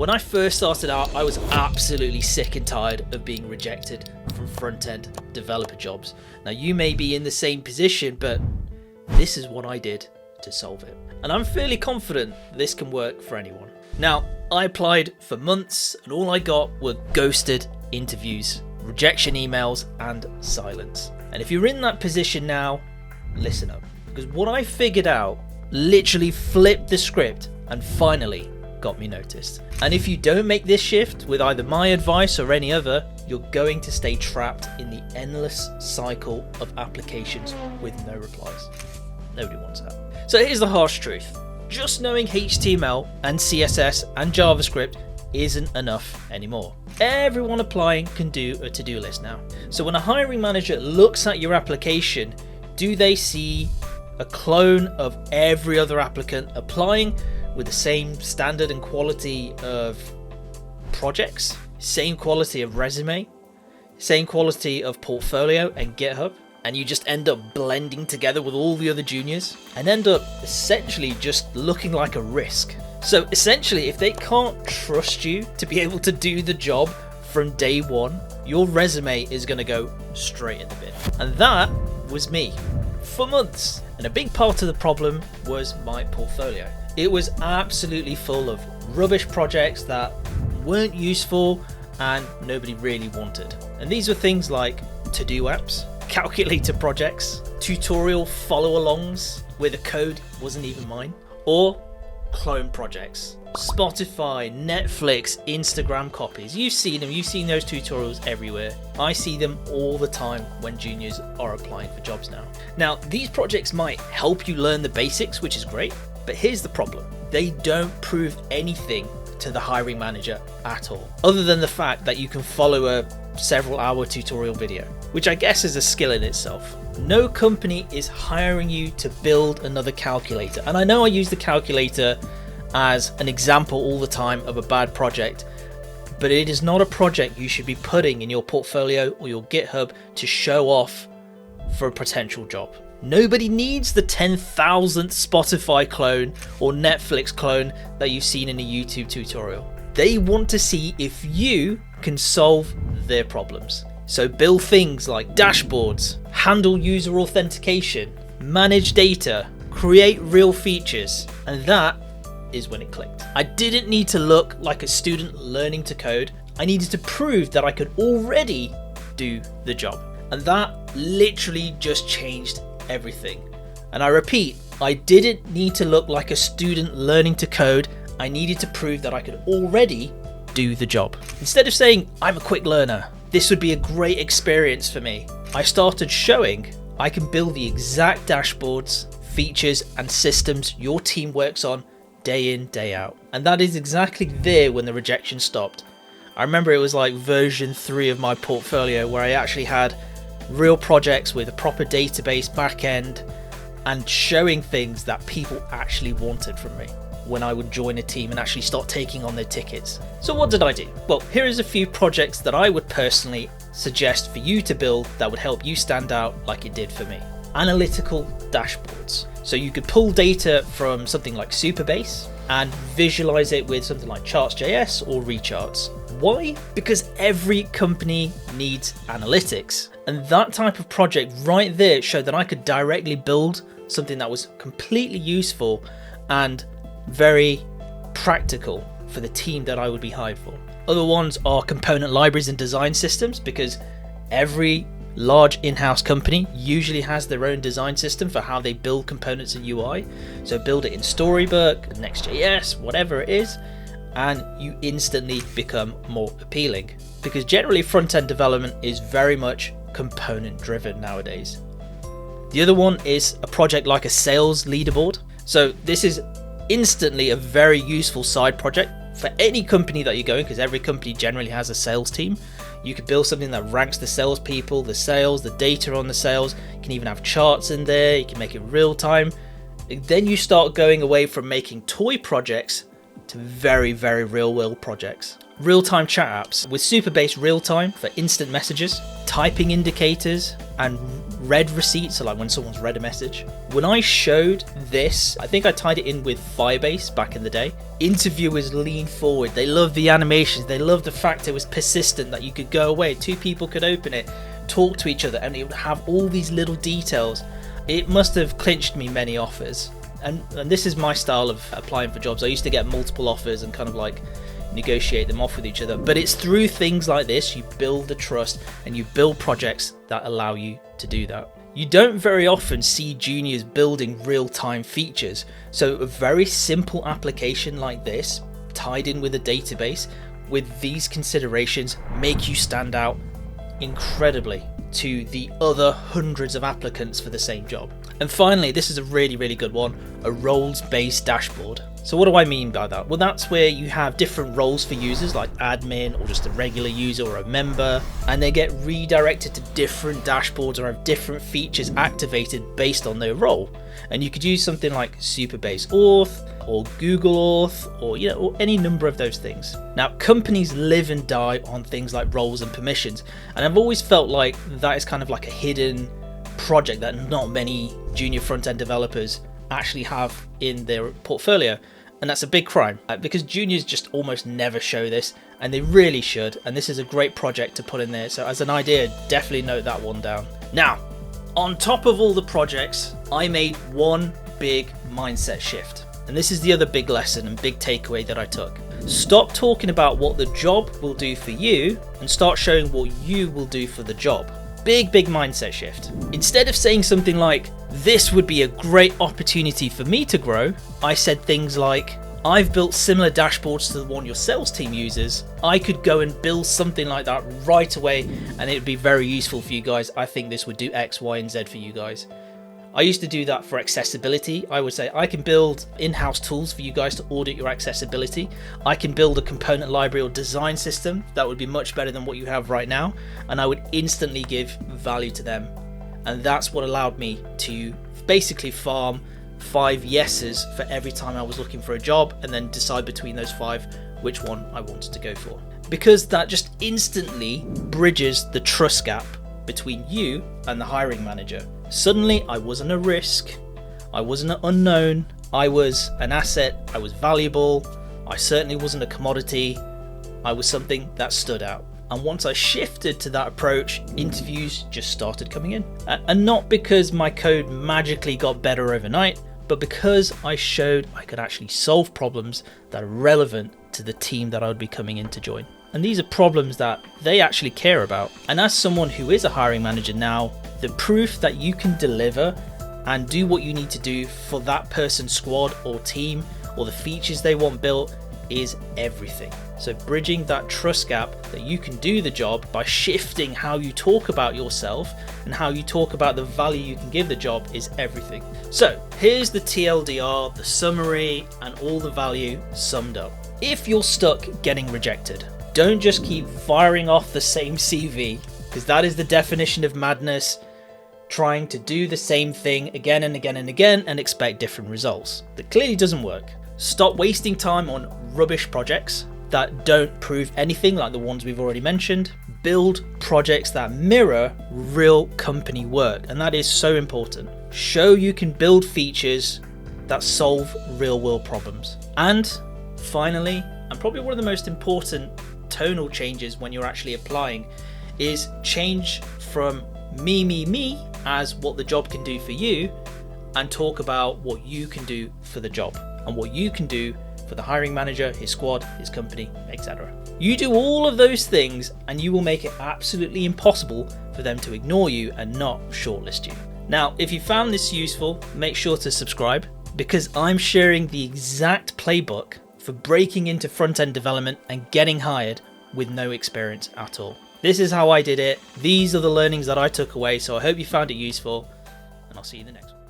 When I first started out, I was absolutely sick and tired of being rejected from front-end developer jobs. Now you may be in the same position, but this is what I did to solve it. And I'm fairly confident this can work for anyone. Now, I applied for months and all I got were ghosted interviews, rejection emails, and silence. And if you're in that position now, listen up. Because what I figured out literally flipped the script and finally got me noticed. And if you don't make this shift with either my advice or any other, you're going to stay trapped in the endless cycle of applications with no replies. Nobody wants that. So here's the harsh truth. Just knowing HTML and CSS and JavaScript isn't enough anymore. Everyone applying can do a to-do list now. So when a hiring manager looks at your application, do they see a clone of every other applicant applying with the same standard and quality of projects, same quality of resume, same quality of portfolio and GitHub, and you just end up blending together with all the other juniors and end up essentially just looking like a risk? So essentially, if they can't trust you to be able to do the job from day one, your resume is going to go straight in the bin. And that was me for months. And a big part of the problem was my portfolio. It was absolutely full of rubbish projects that weren't useful and nobody really wanted. And these were things like to-do apps, calculator projects, tutorial follow-alongs where the code wasn't even mine, or clone projects. Spotify, Netflix, Instagram copies. You've seen them, you've seen those tutorials everywhere. I see them all the time when juniors are applying for jobs now. Now, these projects might help you learn the basics, which is great, but here's the problem. They don't prove anything to the hiring manager at all, other than the fact that you can follow a several-hour tutorial video, which I guess is a skill in itself. No company is hiring you to build another calculator. And I know I use the calculator as an example all the time of a bad project, but it is not a project you should be putting in your portfolio or your GitHub to show off for a potential job. Nobody needs the 10,000th Spotify clone or Netflix clone that you've seen in a YouTube tutorial. They want to see if you can solve their problems. So build things like dashboards, handle user authentication, manage data, create real features, and that is when it clicked. I didn't need to look like a student learning to code. I needed to prove that I could already do the job. And that literally just changed everything. And I repeat, I didn't need to look like a student learning to code. I needed to prove that I could already do the job. Instead of saying, I'm a quick learner, this would be a great experience for me, I started showing I can build the exact dashboards, features, and systems your team works on day in, day out. And that is exactly there when the rejection stopped. I remember it was like version 3 of my portfolio where I actually had real projects with a proper database backend and showing things that people actually wanted from me when I would join a team and actually start taking on their tickets. So what did I do? Well, here is a few projects that I would personally suggest for you to build that would help you stand out like it did for me. Analytical dashboards. So you could pull data from something like Supabase and visualize it with something like Charts.js or Recharts. Why? Because every company needs analytics. And that type of project right there showed that I could directly build something that was completely useful and very practical for the team that I would be hired for. Other ones are component libraries and design systems, because every large in-house company usually has their own design system for how they build components and UI. So build it in Storybook, Next.js, whatever it is, and you instantly become more appealing, because generally front-end development is very much component driven nowadays. The other one is a project like a sales leaderboard. So this is instantly a very useful side project for any company that you're going, because every company generally has a sales team. You could build something that ranks the salespeople, the sales, the data on the sales. You can even have charts in there. You can make it real time. Then you start going away from making toy projects to very, very real world projects. real-time chat apps with Superbase real-time for instant messages, typing indicators, and read receipts, so like when someone's read a message. When I showed this, I think I tied it in with Firebase back in the day. Interviewers leaned forward. They loved the animations. They loved the fact it was persistent, that you could go away, two people could open it, talk to each other, and it would have all these little details. It must have clinched me many offers. And this is my style of applying for jobs. I used to get multiple offers and kind of like negotiate them off with each other. But it's through things like this you build the trust and you build projects that allow you to do that. You don't very often see juniors building real-time features. So a very simple application like this, tied in with a database, with these considerations, make you stand out incredibly to the other hundreds of applicants for the same job. And finally, this is a really, really good one, a roles-based dashboard. So what do I mean by that? Well, that's where you have different roles for users like admin or just a regular user or a member, and they get redirected to different dashboards or have different features activated based on their role. And you could use something like Superbase Auth or Google Auth or or any number of those things. Now, companies live and die on things like roles and permissions, and I've always felt like that is kind of like a hidden project that not many junior front-end developers actually have in their portfolio, and that's a big crime because juniors just almost never show this, and they really should. And this is a great project to put in there, so as an idea, definitely note that one down. Now, on top of all the projects, I made one big mindset shift, and this is the other big lesson and big takeaway that I took. Stop talking about what the job will do for you and start showing what you will do for the job. Big mindset shift. Instead of saying something like, this would be a great opportunity for me to grow, I said things like, I've built similar dashboards to the one your sales team uses. I could go and build something like that right away and it would be very useful for you guys. I think this would do X, Y, and Z for you guys. I used to do that for accessibility. I would say, I can build in-house tools for you guys to audit your accessibility. I can build a component library or design system that would be much better than what you have right now. And I would instantly give value to them. And that's what allowed me to basically farm 5 yeses for every time I was looking for a job and then decide between those 5 which one I wanted to go for. Because that just instantly bridges the trust gap between you and the hiring manager. Suddenly I wasn't a risk, I wasn't an unknown, I was an asset, I was valuable, I certainly wasn't a commodity, I was something that stood out. And once I shifted to that approach, interviews just started coming in. And not because my code magically got better overnight, but because I showed I could actually solve problems that are relevant to the team that I would be coming in to join. And these are problems that they actually care about. And as someone who is a hiring manager now, the proof that you can deliver and do what you need to do for that person's squad or team or the features they want built is everything. So bridging that trust gap that you can do the job by shifting how you talk about yourself and how you talk about the value you can give the job is everything. So here's the TLDR, the summary, and all the value summed up. If you're stuck getting rejected, don't just keep firing off the same CV, because that is the definition of madness, trying to do the same thing again and again and again and expect different results. That clearly doesn't work. Stop wasting time on rubbish projects that don't prove anything like the ones we've already mentioned. Build projects that mirror real company work, and that is so important. Show you can build features that solve real world problems. And finally, and probably one of the most important tonal changes when you're actually applying, is change from me as what the job can do for you, and talk about what you can do for the job and what you can do for the hiring manager, his squad, his company, etc. You do all of those things and you will make it absolutely impossible for them to ignore you and not shortlist you. Now, if you found this useful, make sure to subscribe, because I'm sharing the exact playbook for breaking into front-end development and getting hired with no experience at all. This is how I did it. These are the learnings that I took away, so I hope you found it useful, and I'll see you in the next one.